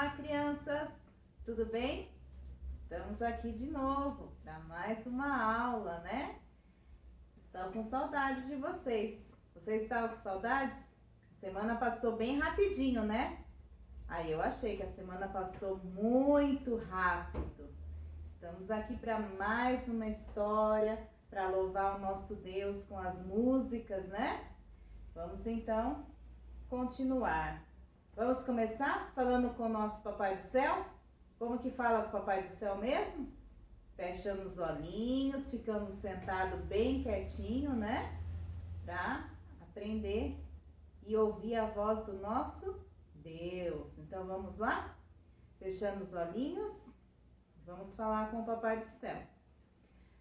Olá, crianças! Tudo bem? Estamos aqui de novo para mais uma aula, né? Estou com saudades de vocês. Vocês estavam com saudades? A semana passou bem rapidinho, né? Aí eu achei que a semana passou muito rápido. Estamos aqui para mais uma história, para louvar o nosso Deus com as músicas, né? Vamos então continuar. Vamos começar falando com o nosso Papai do Céu? Como que fala com o Papai do Céu mesmo? Fechando os olhinhos, ficamos sentados bem quietinho, né? Para aprender e ouvir a voz do nosso Deus. Então vamos lá? Fechando os olhinhos, vamos falar com o Papai do Céu.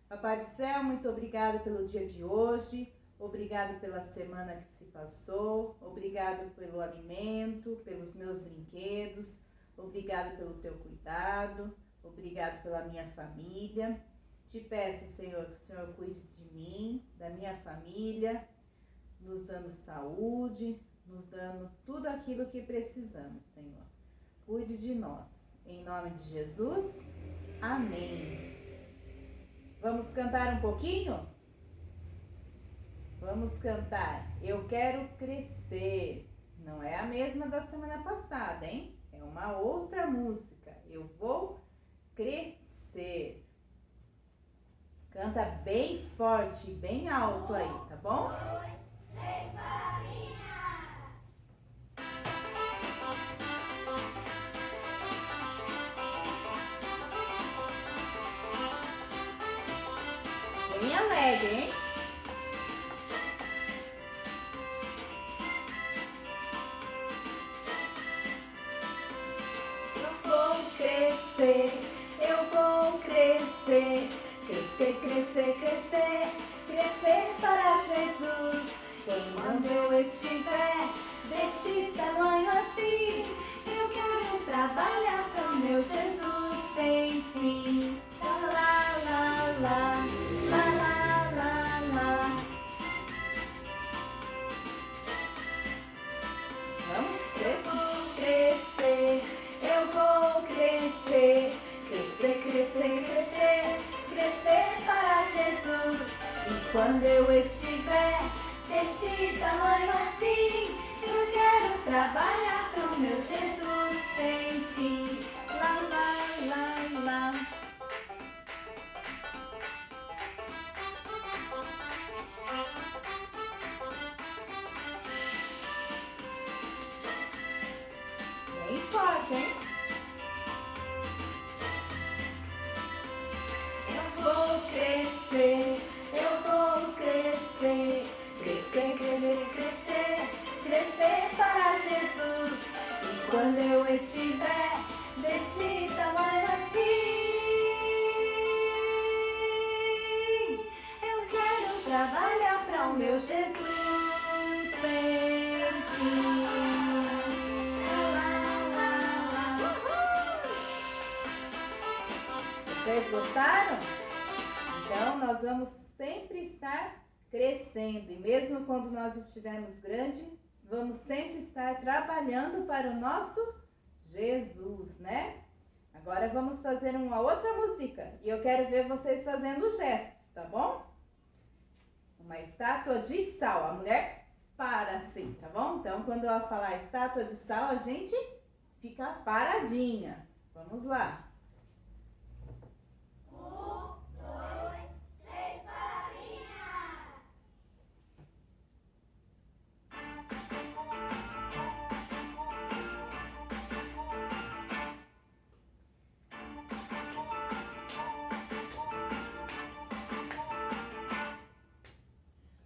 Papai do Céu, muito obrigado pelo dia de hoje. Obrigado pela semana que se passou, obrigado pelo alimento, pelos meus brinquedos, obrigado pelo teu cuidado, obrigado pela minha família. Te peço, Senhor, que o Senhor cuide de mim, da minha família, nos dando saúde, nos dando tudo aquilo que precisamos, Senhor. Cuide de nós. Em nome de Jesus, amém. Vamos cantar um pouquinho? Vamos cantar Eu Quero Crescer. Não é a mesma da semana passada, hein? É uma outra música. Eu vou crescer. Canta bem forte, bem alto aí, tá bom? 2, 3, palavrinhas. Bem alegre, hein? Eu vou crescer, crescer, crescer, crescer, crescer para Jesus. Quando eu estiver deste tamanho assim, eu quero trabalhar com meu Jesus sem fim. Lá, lá, lá, lá, lá, lá, lá. Vamos crescer, eu vou crescer, crescer, crescer, crescer, crescer para Jesus. E quando eu estiver deste tamanho assim, eu quero trabalhar com meu Jesus sem fim. Lá, lá, lá, lá. Bem forte, hein? Eu vou crescer, crescer, crescer, crescer, crescer para Jesus. E quando eu estiver deste tamanho assim, eu quero trabalhar para o meu Jesus sem fim. Vocês gostaram? Então, nós vamos sempre estar crescendo. E mesmo quando nós estivermos grandes, vamos sempre estar trabalhando para o nosso Jesus, né? Agora vamos fazer uma outra música. E eu quero ver vocês fazendo gestos, tá bom? Uma estátua de sal. A mulher para assim, tá bom? Então, quando ela falar estátua de sal, a gente fica paradinha. Vamos lá. 1, 2, 3, palavrinhas.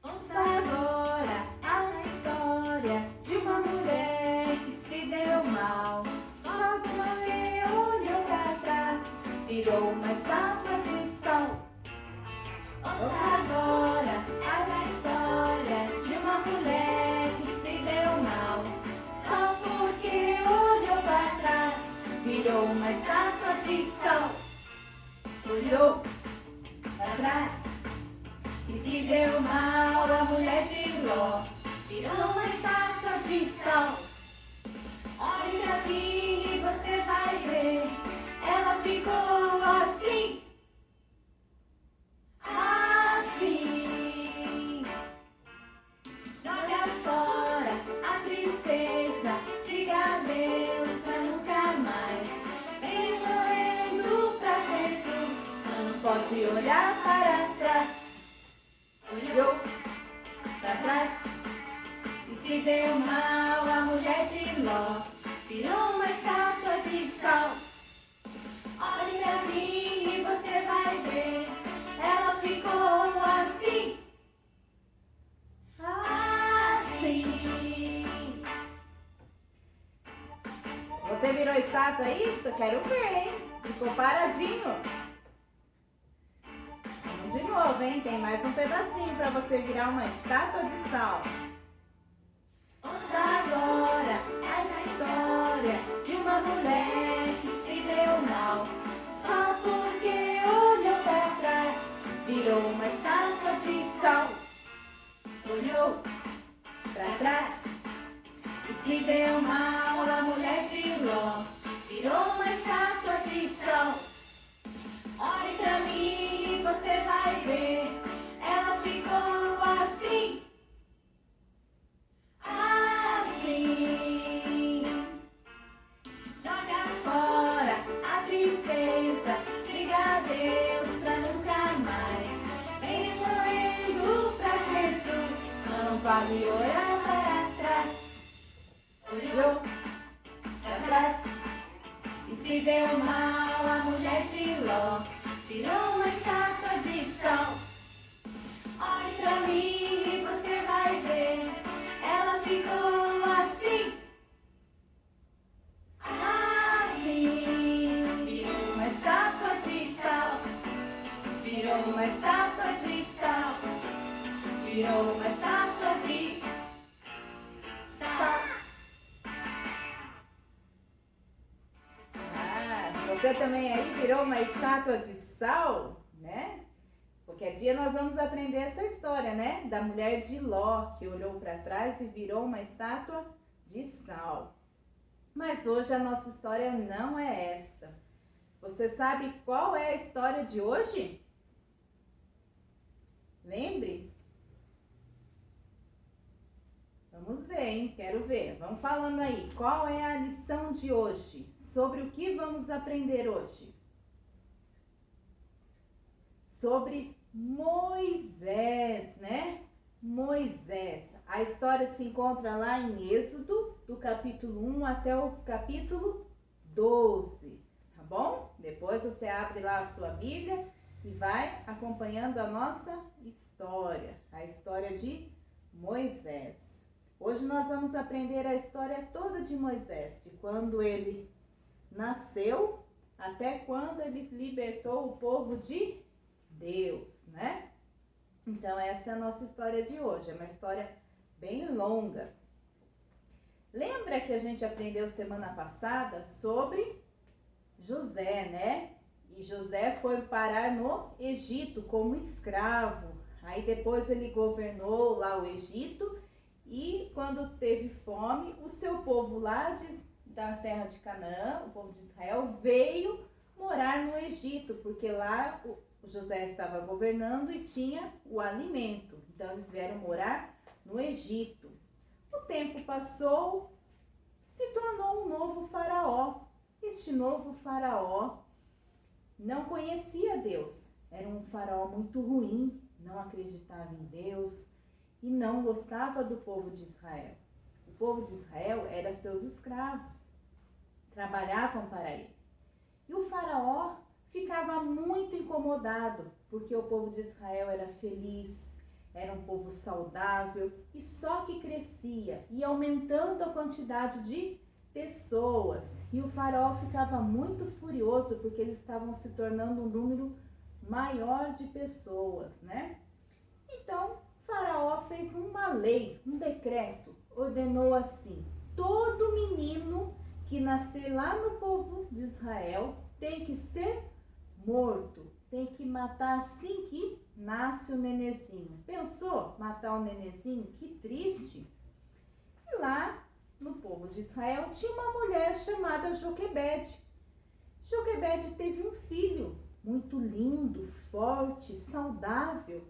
Ouça agora a história de uma mulher que se deu mal. Só porque olhou pra trás, virou uma estátua de sal. Ouça agora a história de uma mulher que se deu mal. Só porque olhou pra trás, virou uma estátua de sal. Olhou pra trás e se deu mal. A mulher de Ló virou uma estátua de sal. Olhe pra mim e você vai pode olhar para trás. Olhou para trás e se deu mal. A mulher de Ló virou uma estátua de sal. Olhe pra mim e você vai ver. Ela ficou assim. Assim. Você virou estátua aí? Eu quero ver, hein? Ficou paradinho. Vamos de novo, hein? Tem mais um pedacinho pra você virar uma estátua de sal. Ouça agora essa história de uma mulher que se deu mal. Só porque olhou pra trás, virou uma estátua de sal. Olhou pra trás e se deu mal. A mulher de Ló virou uma estátua de sal. Olhe pra mim e você vai ver. Ela ficou assim. Assim. Joga fora a tristeza. Diga adeus pra nunca mais. Vem correndo pra Jesus. Só não pode olhar para trás. Olhou pra trás e se deu mal. A mulher de Ló virou uma estátua de sal. Olhe pra mim e você vai ver. Ela ficou assim. Assim. Virou uma estátua de sal. Virou uma estátua de sal. Virou uma estátua de sal. Você também aí virou uma estátua de sal, né? Qualquer dia nós vamos aprender essa história, né? Da mulher de Ló, que olhou para trás e virou uma estátua de sal. Mas hoje a nossa história não é essa. Você sabe qual é a história de hoje? Lembre? Vamos ver, hein? Quero ver. Vamos falando aí. Qual é a lição de hoje? Sobre o que vamos aprender hoje? Sobre Moisés, né? Moisés. A história se encontra lá em Êxodo, do capítulo 1 até o capítulo 12, tá bom? Depois você abre lá a sua Bíblia e vai acompanhando a nossa história, a história de Moisés. Hoje nós vamos aprender a história toda de Moisés, de quando ele nasceu até quando ele libertou o povo de Deus, né? Então essa é a nossa história de hoje, é uma história bem longa. Lembra que a gente aprendeu semana passada sobre José, né? E José foi parar no Egito como escravo. Aí depois ele governou lá o Egito e quando teve fome, o seu povo lá da terra de Canaã, o povo de Israel, veio morar no Egito, porque lá o José estava governando e tinha o alimento. Então eles vieram morar no Egito. O tempo passou, se tornou um novo faraó. Este novo faraó não conhecia Deus. Era um faraó muito ruim, não acreditava em Deus e não gostava do povo de Israel. O povo de Israel eram seus escravos, trabalhavam para ele. E o faraó ficava muito incomodado, porque o povo de Israel era feliz, era um povo saudável e só que crescia, e aumentando a quantidade de pessoas. E o faraó ficava muito furioso, porque eles estavam se tornando um número maior de pessoas, né? Então, o faraó fez uma lei, um decreto, ordenou assim: todo menino que nascer lá no povo de Israel tem que ser morto, tem que matar assim que nasce o nenezinho. Pensou matar o nenezinho? Que triste. E lá no povo de Israel tinha uma mulher chamada Joquebede. Joquebede teve um filho muito lindo, forte, saudável.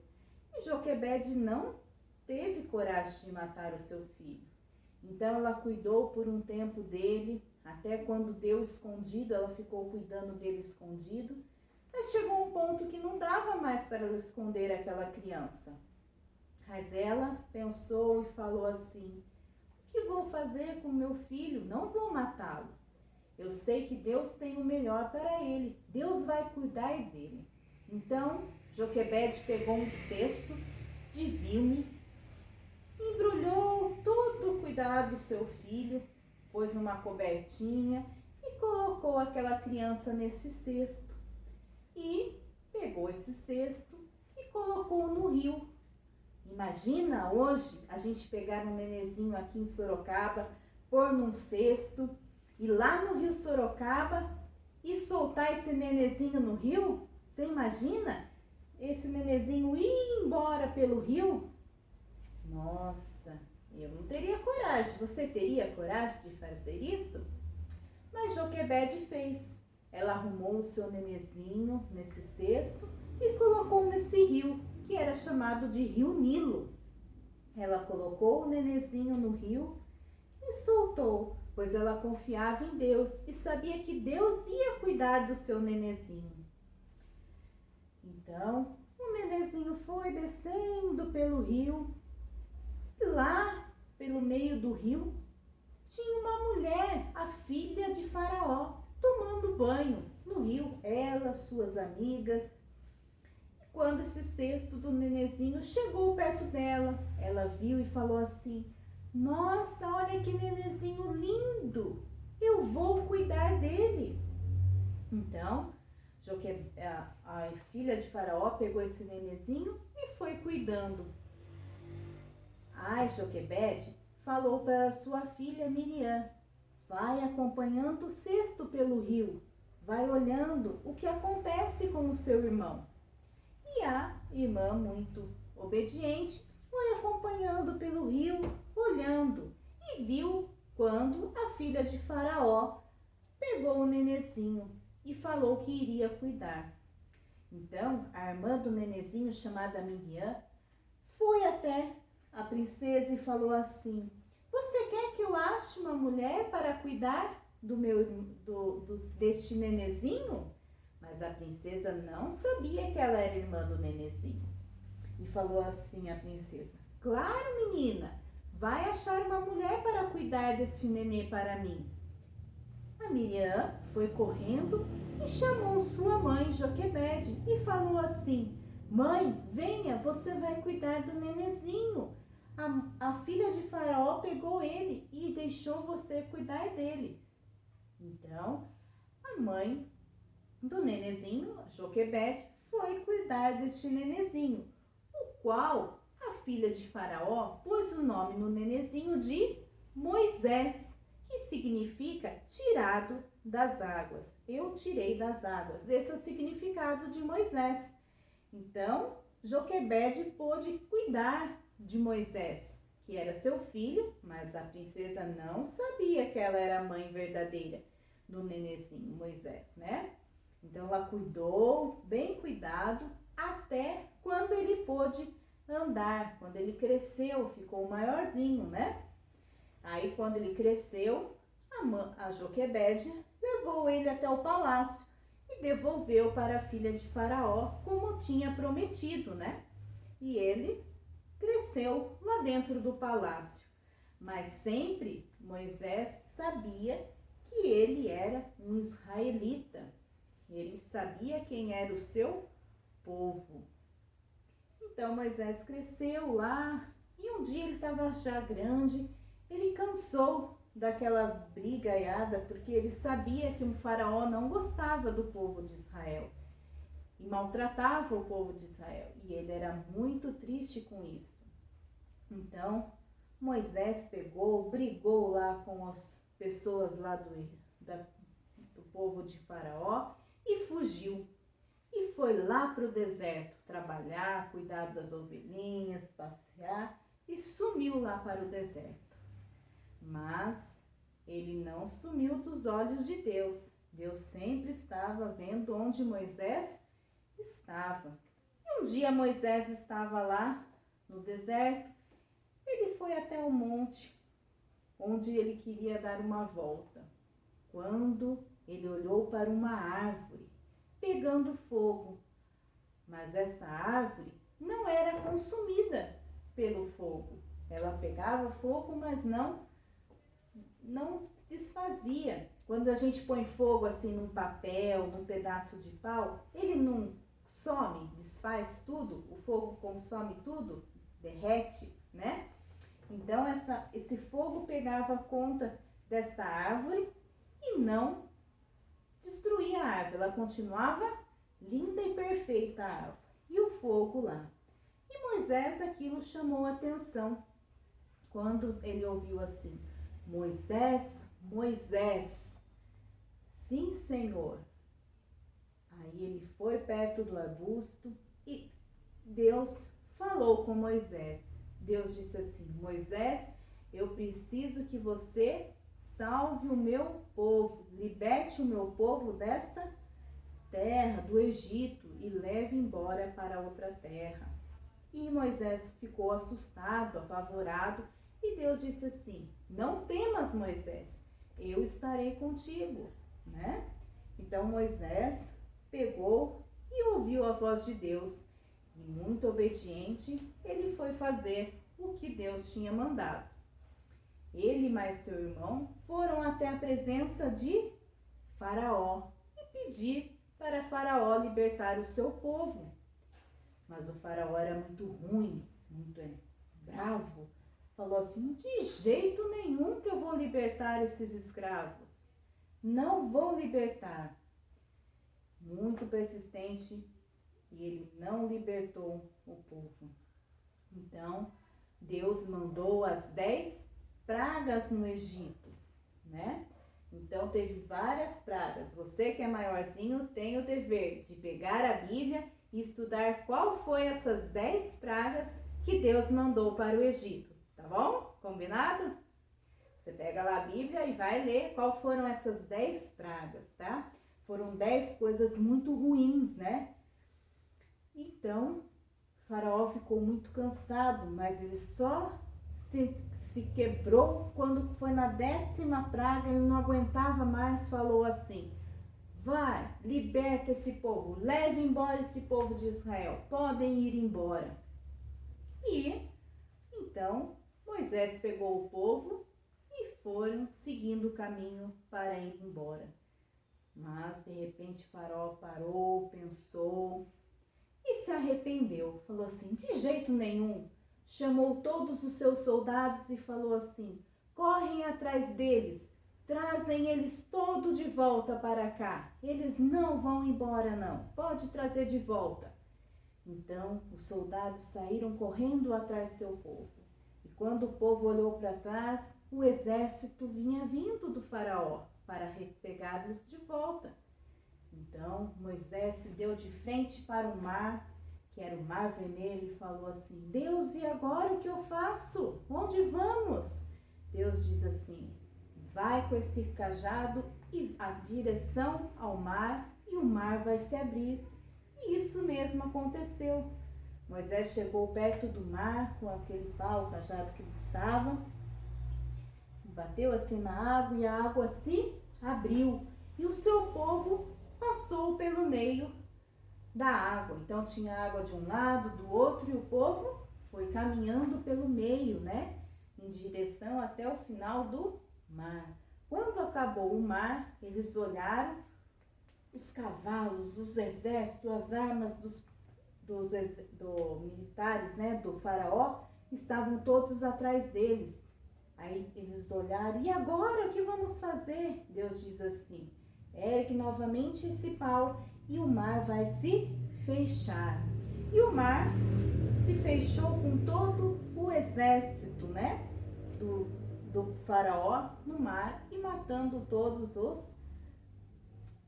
E Joquebede não teve coragem de matar o seu filho. Então ela cuidou por um tempo dele, até quando deu escondido, ela ficou cuidando dele escondido, Mas chegou um ponto que não dava mais para ela esconder aquela criança. Mas ela pensou e falou assim: o que vou fazer com meu filho? Não vou matá-lo. Eu sei que Deus tem o melhor para ele. Deus vai cuidar dele. Então, Joquebede pegou um cesto de vilme, embrulhou todo o cuidado do seu filho, pôs numa cobertinha e colocou aquela criança nesse cesto. E pegou esse cesto e colocou no rio. Imagina hoje a gente pegar um nenenzinho aqui em Sorocaba, pôr num cesto, ir lá no rio Sorocaba e soltar esse nenenzinho no rio? Você imagina esse nenenzinho ir embora pelo rio? Nossa, eu não teria coragem. Você teria coragem de fazer isso? Mas Joquebede fez. Ela arrumou o seu nenenzinho nesse cesto e colocou nesse rio, que era chamado de Rio Nilo. Ela colocou o nenenzinho no rio e soltou, pois ela confiava em Deus e sabia que Deus ia cuidar do seu nenenzinho. Então, o nenenzinho foi descendo pelo rio e lá, pelo meio do rio, tinha uma mulher, a filha de Faraó, tomando banho no rio, ela, suas amigas. E quando esse cesto do nenenzinho chegou perto dela, ela viu e falou assim: nossa, olha que nenenzinho lindo, eu vou cuidar dele. Então, a filha de Faraó pegou esse nenenzinho e foi cuidando. Ai, Joquebede falou para sua filha Miriam: vai acompanhando o cesto pelo rio, vai olhando o que acontece com o seu irmão. E a irmã, muito obediente, foi acompanhando pelo rio, olhando, e viu quando a filha de Faraó pegou o nenenzinho e falou que iria cuidar. Então, a irmã do nenenzinho, chamada Miriam, foi até a princesa e falou assim: você quer que eu ache uma mulher para cuidar deste nenenzinho? Mas a princesa não sabia que ela era irmã do nenenzinho. E falou assim a princesa: claro, menina, vai achar uma mulher para cuidar deste nenê para mim. A Miriam foi correndo e chamou sua mãe Joquebede e falou assim: mãe, venha, você vai cuidar do nenenzinho. A filha de Faraó pegou ele e deixou você cuidar dele. Então, a mãe do nenenzinho, Joquebede, foi cuidar deste nenenzinho, o qual a filha de Faraó pôs o nome no nenenzinho de Moisés, que significa tirado das águas. Eu tirei das águas. Esse é o significado de Moisés. Então, Joquebede pôde cuidar de Moisés, que era seu filho, mas a princesa não sabia que ela era a mãe verdadeira do nenenzinho Moisés, né? Então ela cuidou, bem cuidado, até quando ele pôde andar, quando ele cresceu, ficou maiorzinho, né? Aí quando ele cresceu, a Joquebede levou ele até o palácio e devolveu para a filha de Faraó, como tinha prometido, né? E ele cresceu lá dentro do palácio. Mas sempre Moisés sabia que ele era um israelita. Ele sabia quem era o seu povo. Então Moisés cresceu lá e um dia ele estava já grande, ele cansou daquela brigaiada, porque ele sabia que um faraó não gostava do povo de Israel e maltratava o povo de Israel, e ele era muito triste com isso. Então Moisés brigou lá com as pessoas lá do povo de Faraó e fugiu. E foi lá para o deserto trabalhar, cuidar das ovelhinhas, passear, e sumiu lá para o deserto. Mas ele não sumiu dos olhos de Deus. Deus sempre estava vendo onde Moisés estava. E um dia Moisés estava lá no deserto, ele foi até o monte onde ele queria dar uma volta. Quando ele olhou para uma árvore, pegando fogo. Mas essa árvore não era consumida pelo fogo. Ela pegava fogo, mas não se desfazia. Quando a gente põe fogo assim num papel, num pedaço de pau, ele não some, desfaz tudo, o fogo consome tudo, derrete, né? Então esse fogo pegava conta desta árvore e não destruía a árvore, ela continuava linda e perfeita a árvore. E o fogo lá. E Moisés, aquilo chamou a atenção. Quando ele ouviu assim, Moisés, Moisés, sim, Senhor. Aí ele foi perto do arbusto e Deus falou com Moisés. Deus disse assim, Moisés, eu preciso que você salve o meu povo, liberte o meu povo desta terra, do Egito, e leve embora para outra terra. E Moisés ficou assustado, apavorado, e Deus disse assim, não temas, Moisés, eu estarei contigo, né? Então Moisés pegou e ouviu a voz de Deus, e muito obediente, ele foi fazer o que Deus tinha mandado. Ele e mais seu irmão foram até a presença de Faraó e pedir para Faraó libertar o seu povo. Mas o Faraó era muito ruim, muito bravo. Falou assim, de jeito nenhum que eu vou libertar esses escravos. Não vou libertar. Muito persistente, e ele não libertou o povo. Então, Deus mandou as 10 pragas no Egito, né? Então, teve várias pragas. Você que é maiorzinho tem o dever de pegar a Bíblia e estudar qual foi essas 10 pragas que Deus mandou para o Egito, tá bom? Combinado? Você pega lá a Bíblia e vai ler qual foram essas 10 pragas, tá? Foram 10 coisas muito ruins, né? Então, Faraó ficou muito cansado, mas ele só se quebrou quando foi na 10ª praga, ele não aguentava mais, falou assim, vai, liberta esse povo, leve embora esse povo de Israel, podem ir embora. E, então, Moisés pegou o povo e foram seguindo o caminho para ir embora. Mas, de repente, Faraó parou, pensou e se arrependeu. Falou assim, de jeito nenhum. Chamou todos os seus soldados e falou assim, correm atrás deles, trazem eles todos de volta para cá. Eles não vão embora não, pode trazer de volta. Então, os soldados saíram correndo atrás do seu povo. E quando o povo olhou para trás, o exército vinha vindo do Faraó para pegá-los de volta. Então, Moisés se deu de frente para o mar, que era o Mar Vermelho, e falou assim, Deus, e agora o que eu faço? Onde vamos? Deus diz assim, vai com esse cajado e a direção ao mar, e o mar vai se abrir. E isso mesmo aconteceu. Moisés chegou perto do mar com aquele pau, o cajado que ele estava, bateu assim na água e a água se abriu. E o seu povo passou pelo meio da água. Então tinha água de um lado, do outro, e o povo foi caminhando pelo meio, né? Em direção até o final do mar. Quando acabou o mar, eles olharam os cavalos, os exércitos, as armas dos militares, né? Do Faraó, estavam todos atrás deles. Aí eles olharam, e agora o que vamos fazer? Deus diz assim, ergue novamente esse pau e o mar vai se fechar. E o mar se fechou com todo o exército, né, do Faraó no mar e matando todos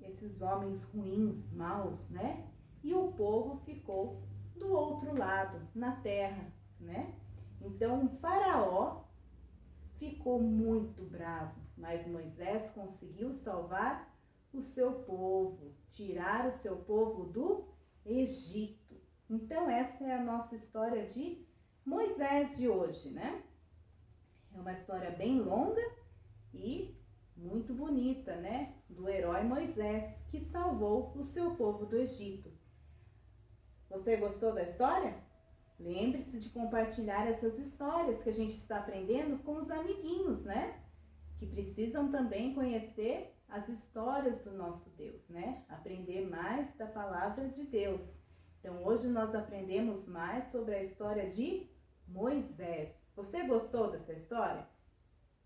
esses homens ruins, maus, né? E o povo ficou do outro lado, na terra, né? Então o Faraó ficou muito bravo, mas Moisés conseguiu salvar o seu povo, tirar o seu povo do Egito. Então essa é a nossa história de Moisés de hoje, né? É uma história bem longa e muito bonita, né? Do do herói Moisés, que salvou o seu povo do Egito. Você gostou da história? Lembre-se de compartilhar essas histórias que a gente está aprendendo com os amiguinhos, né? Que precisam também conhecer as histórias do nosso Deus, né? Aprender mais da palavra de Deus. Então, hoje nós aprendemos mais sobre a história de Moisés. Você gostou dessa história?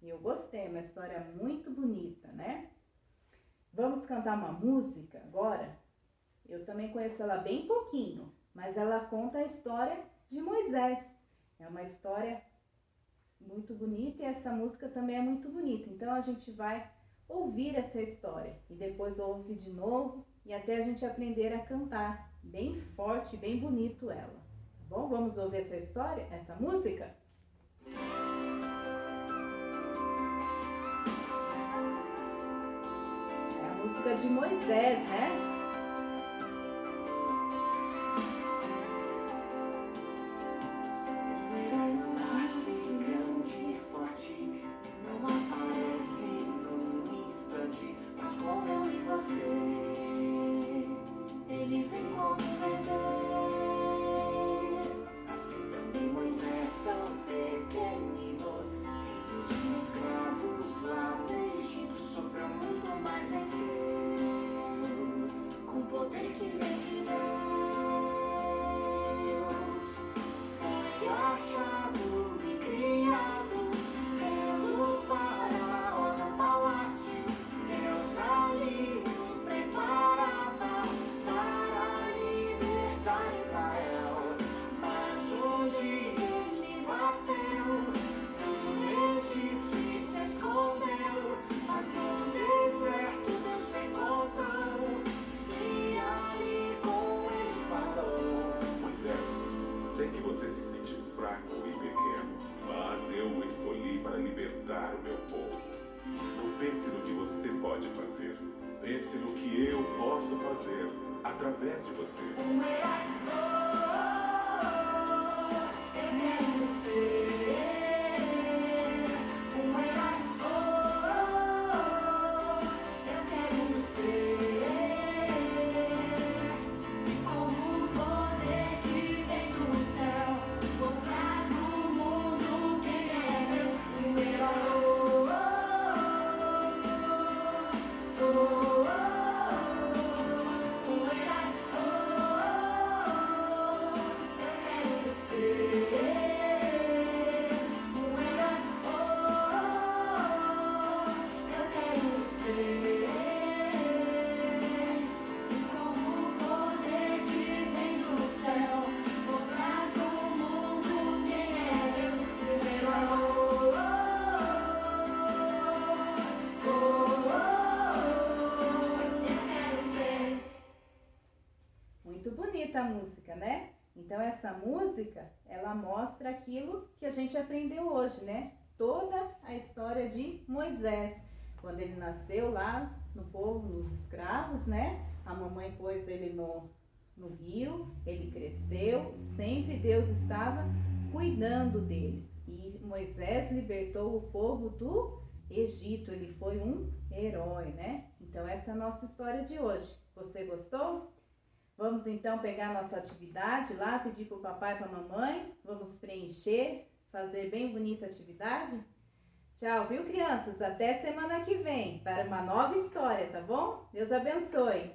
Eu gostei, uma história muito bonita, né? Vamos cantar uma música agora? Eu também conheço ela bem pouquinho, mas ela conta a história de Moisés. É uma história muito bonita e essa música também é muito bonita. Então a gente vai ouvir essa história e depois ouve de novo e até a gente aprender a cantar bem forte, bem bonito ela. Tá bom? Vamos ouvir essa história, essa música? É a música de Moisés, né? Sei que você se sente fraco e pequeno, mas eu o escolhi para libertar o meu povo. Não pense no que você pode fazer. Pense no que eu posso fazer através de você. Um herói, eu quero ser. Um herói, eu quero ser. E com o poder que vem do céu, mostrar no mundo quem é Deus. Um herói, Muito bonita a música, né? Então essa música, ela mostra aquilo que a gente aprendeu hoje, né? Toda a história de Moisés, quando ele nasceu lá no povo, nos escravos, né? A mamãe pôs ele no rio, ele cresceu, sempre Deus estava cuidando dele. E Moisés libertou o povo do Egito, ele foi um herói, né? Então essa é a nossa história de hoje. Você gostou? Vamos então pegar a nossa atividade lá, pedir para o papai e para a mamãe, vamos preencher, fazer bem bonita a atividade? Tchau, viu, crianças? Até semana que vem para uma nova história, tá bom? Deus abençoe!